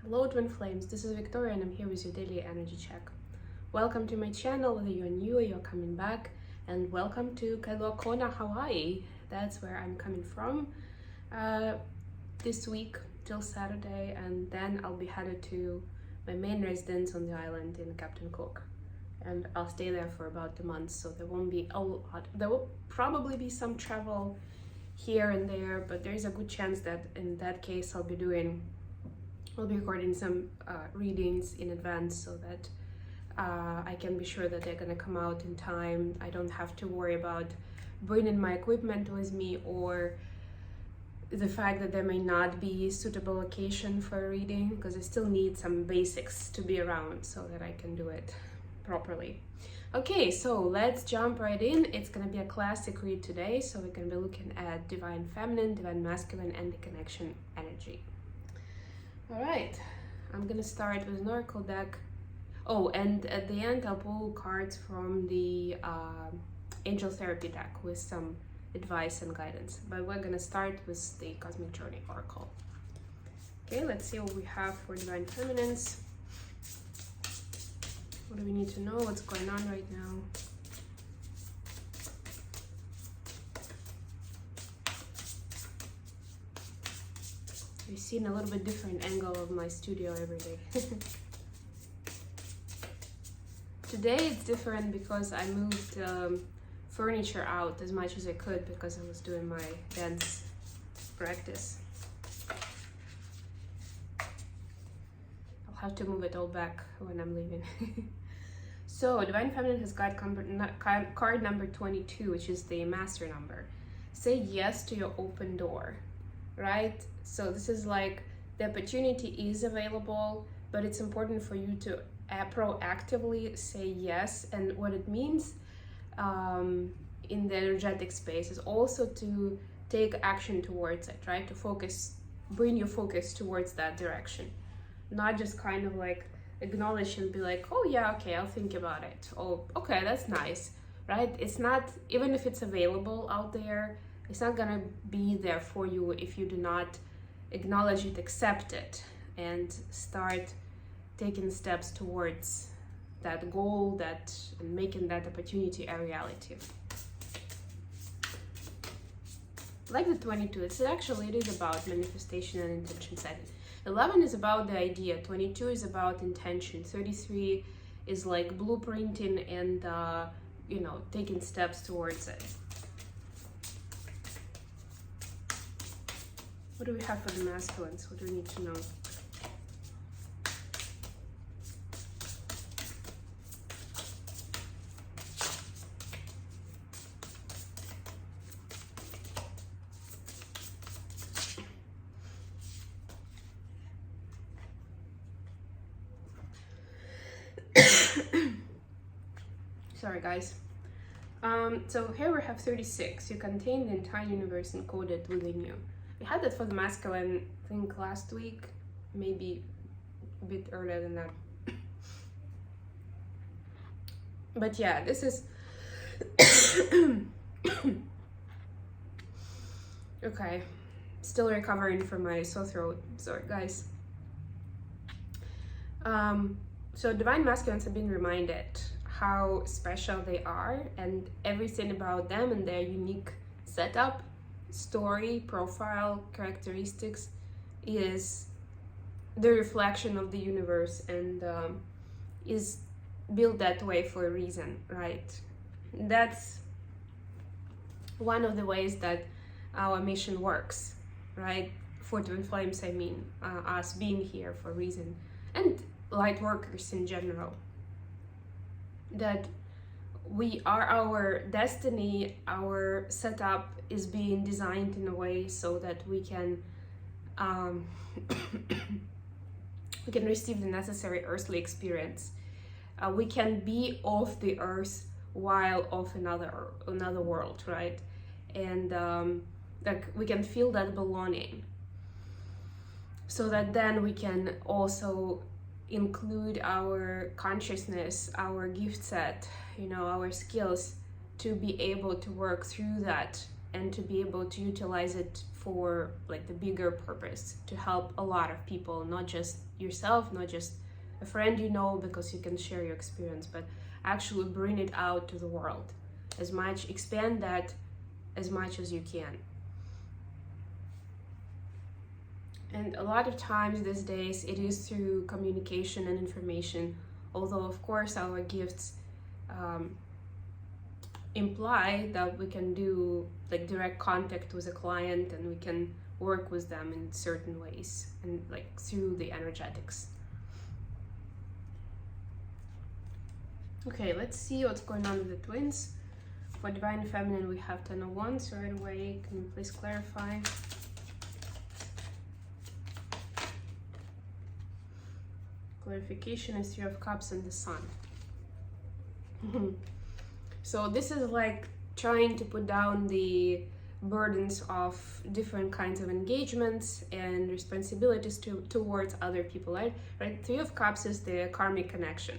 Hello Twin Flames, this is Victoria and I'm here with your daily energy check. Welcome to my channel, whether you're new or you're coming back, and welcome to Kona, Hawaii. That's where I'm coming from this week till Saturday, and then I'll be headed to my main residence on the island in Captain Cook. And I'll stay there for about a month, so there won't be a lot. There will probably be some travel here and there, but there's a good chance that in that case I'll be recording some readings in advance so that I can be sure that they're gonna come out in time. I don't have to worry about bringing my equipment with me, or the fact that there may not be suitable location for a reading, because I still need some basics to be around so that I can do it properly. Okay, so let's jump right in. It's gonna be a classic read today, so we're gonna be looking at divine feminine, divine masculine, and the connection energy. All right, I'm gonna start with an oracle deck. Oh, and at the end I'll pull cards from the angel therapy deck with some advice and guidance, but we're gonna start with the cosmic journey oracle. Okay, let's see what we have for divine feminines. What do we need to know? What's going on right now? You've seen a little bit different angle of my studio every day. Today it's different because I moved furniture out as much as I could because I was doing my dance practice. I'll have to move it all back when I'm leaving. So divine feminine has got card number 22, which is the master number. Say yes to your open door, right? So this is like the opportunity is available, but it's important for you to proactively say yes. And what it means in the energetic space is also to take action towards it, right? To focus, bring your focus towards that direction, not just kind of like acknowledge and be like, oh yeah, okay, I'll think about it. Oh, okay, that's nice, right? It's not, even if it's available out there, it's not gonna be there for you if you do not acknowledge it, accept it, and start taking steps towards that goal, and making that opportunity a reality. Like the 22, it is about manifestation and intention setting. 11 is about the idea, 22 is about intention, 33 is like blueprinting and taking steps towards it. What do we have for the masculines? What do we need to know? Sorry guys. So here we have 36. You contain the entire universe encoded within you. We had that for the masculine, I think last week, maybe a bit earlier than that. But yeah, this is okay. Still recovering from my sore throat. Sorry guys. So divine masculines have been reminded how special they are, and everything about them and their unique setup, story, profile, characteristics is the reflection of the universe, and is built that way for a reason, right? That's one of the ways that our mission works, right? For Twin Flames, I mean, us being here for a reason, and light workers in general, that we are our destiny. Our setup is being designed in a way so that we can we can receive the necessary earthly experience. We can be off the earth while off another world, right? And like we can feel that belonging, so that then we can also include our consciousness, our gift set, our skills to be able to work through that and to be able to utilize it for like the bigger purpose, to help a lot of people, not just yourself, not just a friend you know because you can share your experience, but actually bring it out to the world as much, expand that as much as you can. And a lot of times these days it is through communication and information, although of course our gifts imply that we can do like direct contact with a client and we can work with them in certain ways and like through the energetics. Okay, let's see what's going on with the twins. For Divine Feminine, we have 10 of Wands right away. Can you please clarify? Clarification is 3 of Cups and the Sun. So this is like trying to put down the burdens of different kinds of engagements and responsibilities towards other people, right? 3 of Cups is the karmic connection.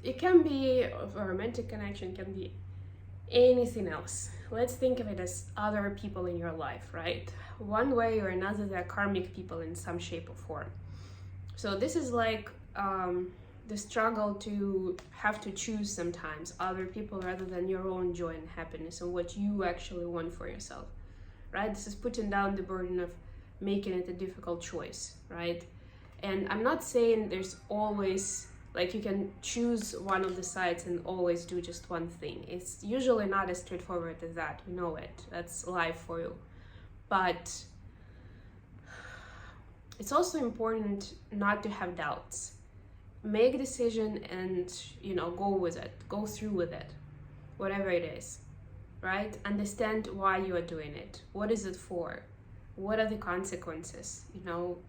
It can be a romantic connection, can be anything else. Let's think of it as other people in your life, right? One way or another, they're karmic people in some shape or form. So this is like the struggle to have to choose sometimes other people rather than your own joy and happiness and what you actually want for yourself, right? This is putting down the burden of making it a difficult choice, right? And I'm not saying there's always, like you can choose one of the sides and always do just one thing. It's usually not as straightforward as that. We know it. That's life for you. But it's also important not to have doubts. Make a decision and, go with it. Go through with it. Whatever it is, right? Understand why you are doing it. What is it for? What are the consequences?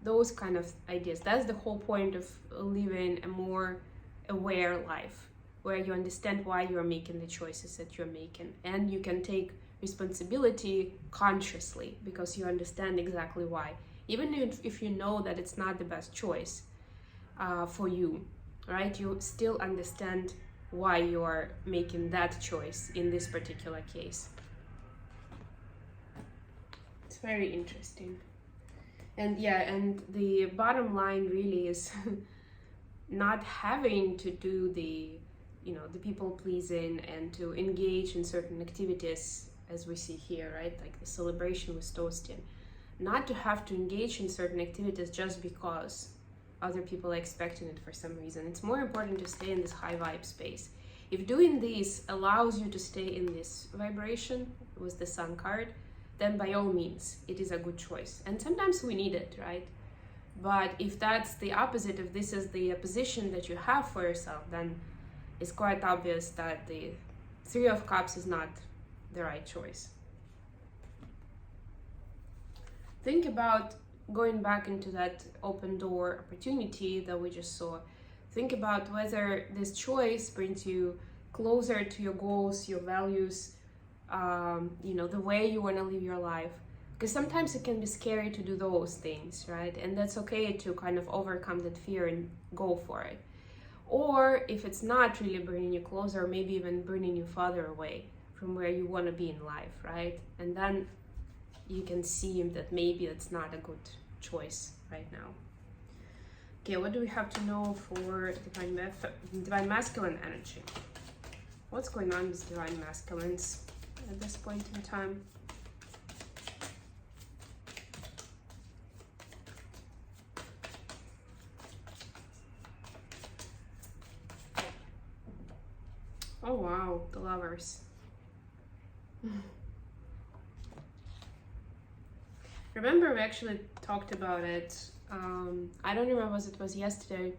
Those kind of ideas. That's the whole point of living a more aware life, where you understand why you are making the choices that you're making. And you can take responsibility consciously because you understand exactly why. Even if you know that it's not the best choice for you, right? You still understand why you are making that choice in this particular case. It's very interesting. And and the bottom line really is not having to do the people pleasing and to engage in certain activities as we see here, right? Like the celebration with toasting. Not to have to engage in certain activities just because other people are expecting it for some reason. It's more important to stay in this high vibe space. If doing this allows you to stay in this vibration with the Sun card, then by all means, it is a good choice. And sometimes we need it, right? But if that's the opposite, if this is the position that you have for yourself, then it's quite obvious that the 3 of Cups is not the right choice. Think about going back into that open door opportunity that we just saw. Think about whether this choice brings you closer to your goals, your values, the way you want to live your life. Because sometimes it can be scary to do those things, right? And that's okay to kind of overcome that fear and go for it. Or if it's not really bringing you closer, maybe even bringing you farther away from where you want to be in life, right? And then you can see that maybe it's not a good choice right now. Okay, what do we have to know for divine masculine energy? What's going on with divine masculines at this point in time? Oh wow, the Lovers. Remember, we actually talked about it. I don't remember if it was yesterday,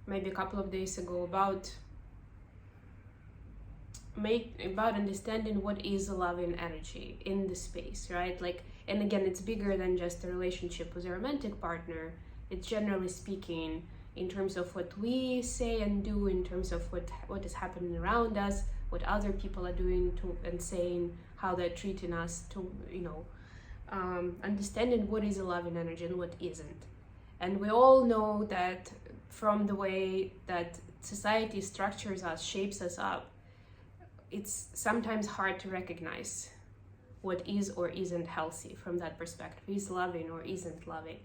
maybe a couple of days ago, about understanding what is a loving energy in the space, right? Like, and again, it's bigger than just a relationship with a romantic partner. It's generally speaking in terms of what we say and do, in terms of what is happening around us, what other people are doing and saying, how they're treating us, understanding what is a loving energy and what isn't. And we all know that from the way that society structures us, shapes us up, it's sometimes hard to recognize what is or isn't healthy from that perspective, is loving or isn't loving.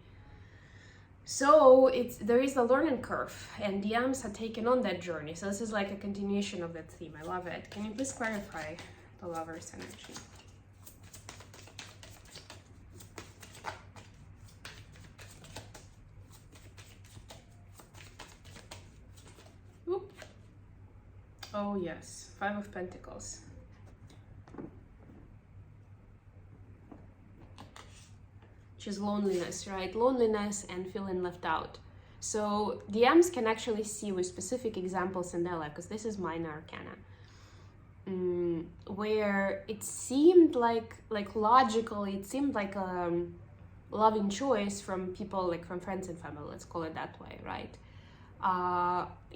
So there is a learning curve, and DMs are taking on that journey. So this is like a continuation of that theme. I love it. Can you please clarify the Lover's energy? Oop. Oh yes, Five of Pentacles. Which is loneliness, right? Loneliness and feeling left out. So DMs can actually see with specific examples in their life, because this is minor arcana, where it seemed like logically, it seemed like a loving choice from people, like from friends and family, let's call it that way, right?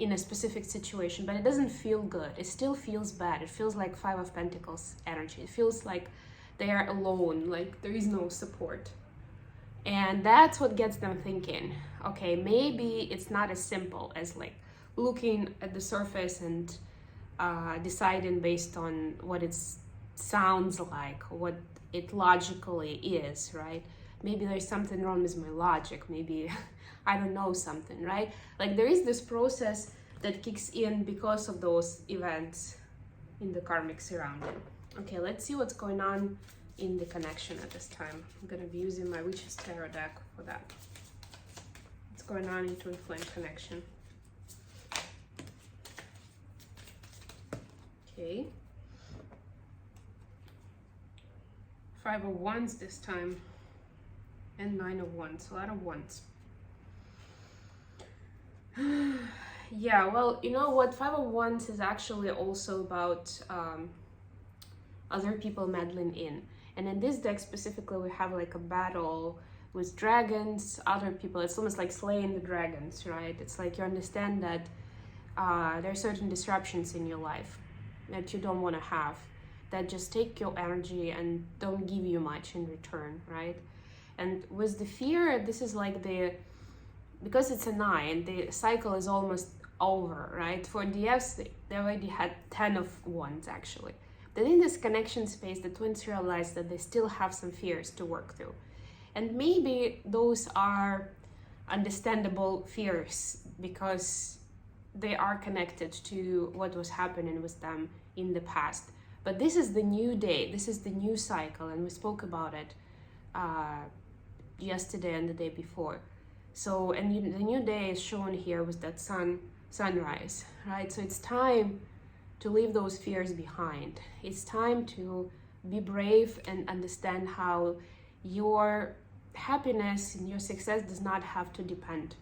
In a specific situation, but it doesn't feel good. It still feels bad. It feels like Five of Pentacles energy. It feels like they are alone, like there is no support. And that's what gets them thinking, okay, maybe it's not as simple as like looking at the surface and deciding based on what it sounds like, what it logically is, right? Maybe there's something wrong with my logic, maybe I don't know something, right? Like there is this process that kicks in because of those events in the karmic surrounding. Okay, let's see what's going on in the connection at this time. I'm gonna be using my Witch's Tarot deck for that. What's going on in Twin Flame connection? Okay. Five of Wands this time, and Nine of Wands, a lot of wands. Yeah, well, you know what? Five of Wands is actually also about other people meddling in. And in this deck specifically, we have like a battle with dragons, other people. It's almost like slaying the dragons, right? It's like you understand that there are certain disruptions in your life that you don't want to have, that just take your energy and don't give you much in return, right? And with the fear, this is like because it's a 9, the cycle is almost over, right? For DFs, they already had 10 of Wands actually. Then in this connection space, the twins realize that they still have some fears to work through. And maybe those are understandable fears because they are connected to what was happening with them in the past. But this is the new day, this is the new cycle, and we spoke about it yesterday and the day before. So, and the new day is shown here with that sunrise, right? So it's time to leave those fears behind. It's time to be brave and understand how your happiness and your success does not have to depend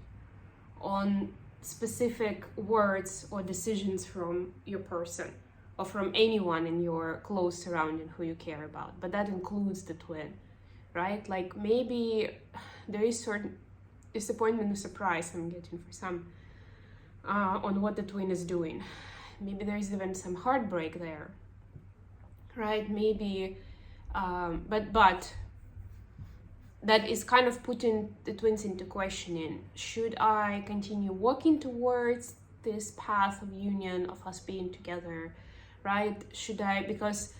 on specific words or decisions from your person or from anyone in your close surrounding who you care about. But that includes the twin, right? Like maybe there is certain disappointment or surprise I'm getting for some on what the twin is doing. Maybe there's even some heartbreak there, right? Maybe, but that is kind of putting the twins into questioning. Should I continue walking towards this path of union, of us being together, right? Should I, because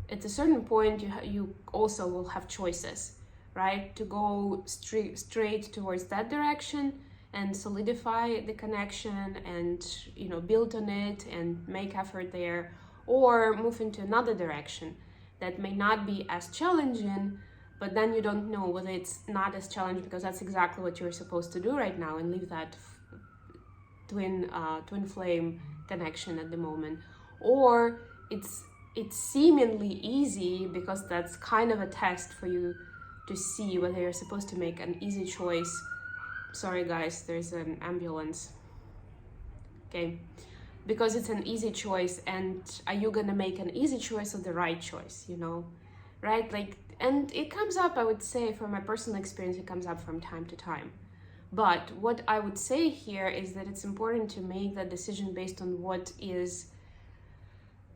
at a certain point you also will have choices, right? To go straight towards that direction and solidify the connection and, you know, build on it and make effort there, or move into another direction that may not be as challenging, but then you don't know whether it's not as challenging because that's exactly what you're supposed to do right now and leave that twin flame connection at the moment, or it's seemingly easy because that's kind of a test for you to see whether you're supposed to make an easy choice. Sorry guys, there's an ambulance. Okay, because it's an easy choice, and are you gonna make an easy choice or the right choice, you know, right? Like, and it comes up, I would say, from my personal experience, it comes up from time to time. But what I would say here is that it's important to make that decision based on what is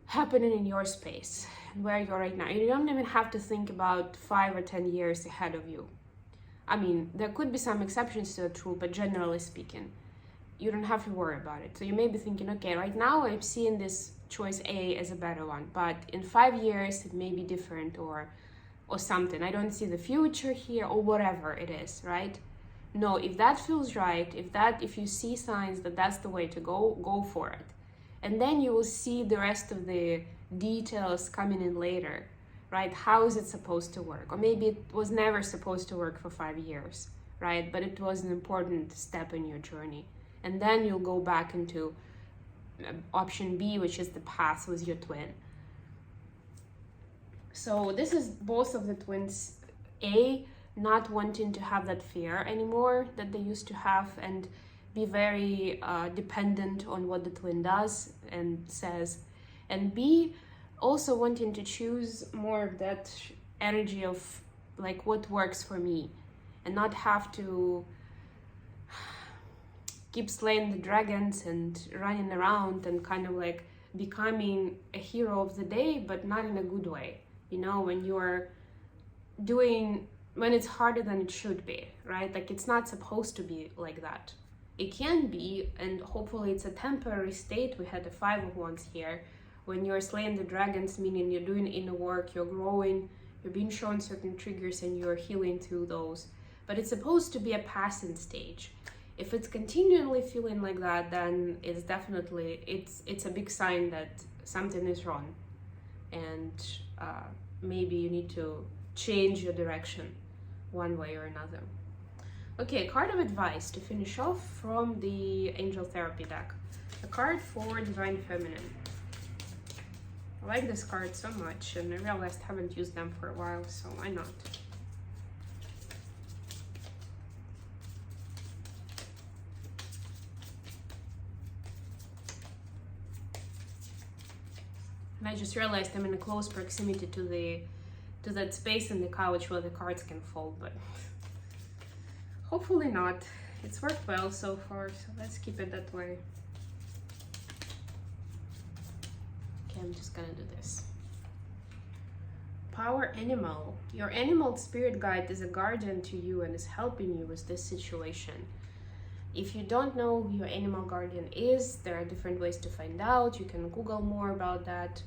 happening in your space and where you're right now. You don't even have to think about 5 or 10 years ahead of you. I mean, there could be some exceptions to the rule, but generally speaking, you don't have to worry about it. So you may be thinking, okay, right now I'm seeing this choice A as a better one, but in 5 years it may be different, or or something. I don't see the future here, or whatever it is, right? No, if that feels right, if you see signs that that's the way to go for it. And then you will see the rest of the details coming in later, right? How is it supposed to work? Or maybe it was never supposed to work for 5 years, right? But it was an important step in your journey. And then you'll go back into option B, which is the path with your twin. So this is both of the twins, not wanting to have that fear anymore that they used to have and be very dependent on what the twin does and says, and B, also wanting to choose more of that energy of like what works for me and not have to keep slaying the dragons and running around and kind of like becoming a hero of the day, but not in a good way. You know, when it's harder than it should be, right? Like it's not supposed to be like that. It can be, and hopefully it's a temporary state. We had the 5 of Wands here. When you're slaying the dragons, meaning you're doing inner work, you're growing, you're being shown certain triggers and you're healing through those. But it's supposed to be a passing stage. If it's continually feeling like that, then it's definitely, it's a big sign that something is wrong. And maybe you need to change your direction one way or another. Okay, card of advice to finish off from the Angel Therapy deck. A card for Divine Feminine. I like this card so much, and I realized I haven't used them for a while, so why not? And I just realized I'm in a close proximity to that space in the couch where the cards can fold, but hopefully not. It's worked well so far, so let's keep it that way. Okay, I'm just gonna do this. Power Animal. Your animal spirit guide is a guardian to you and is helping you with this situation. If you don't know who your animal guardian is, there are different ways to find out. You can Google more about that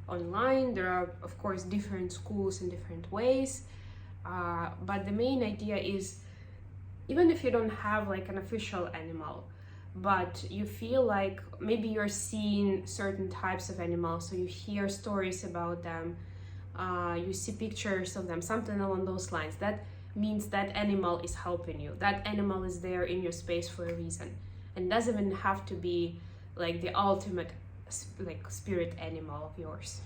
online. There are, of course, different schools in different ways. But the main idea is, even if you don't have like an official animal, but you feel like maybe you're seeing certain types of animals, so you hear stories about them, you see pictures of them, something along those lines, that means that animal is helping you. That animal is there in your space for a reason. And doesn't even have to be like the ultimate like spirit animal of yours.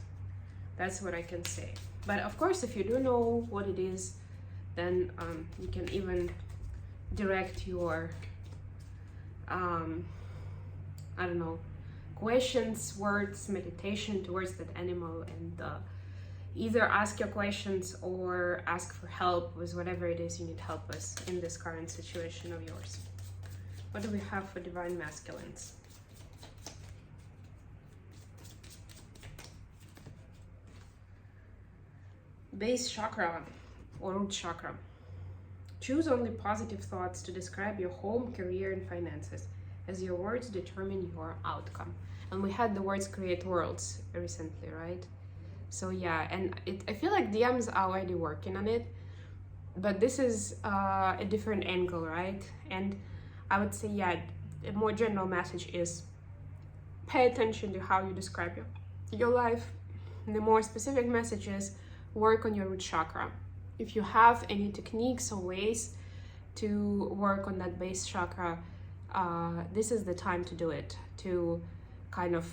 That's what I can say. But of course, if you do know what it is, then you can even direct your I don't know, questions, words, meditation towards that animal, and either ask your questions or ask for help with whatever it is you need help with in this current situation of yours. What do we have for Divine Masculines? Base chakra or root chakra. Choose only positive thoughts to describe your home, career, and finances, as your words determine your outcome. And we had the words create worlds recently, right? So yeah, and I feel like DMs are already working on it, but this is a different angle, right? And I would say, yeah, a more general message is pay attention to how you describe your life. And the more specific message is work on your root chakra. If you have any techniques or ways to work on that base chakra, this is the time to do it, to kind of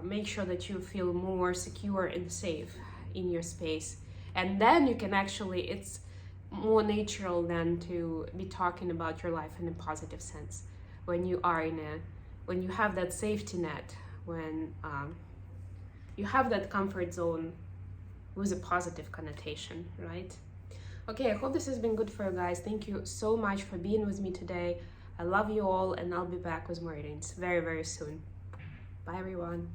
make sure that you feel more secure and safe in your space. And then you can actually, it's more natural than to be talking about your life in a positive sense. When you are when you have that safety net, when you have that comfort zone with a positive connotation, right? Okay, I hope this has been good for you guys. Thank you so much for being with me today. I love you all, and I'll be back with more readings very, very soon. Bye, everyone.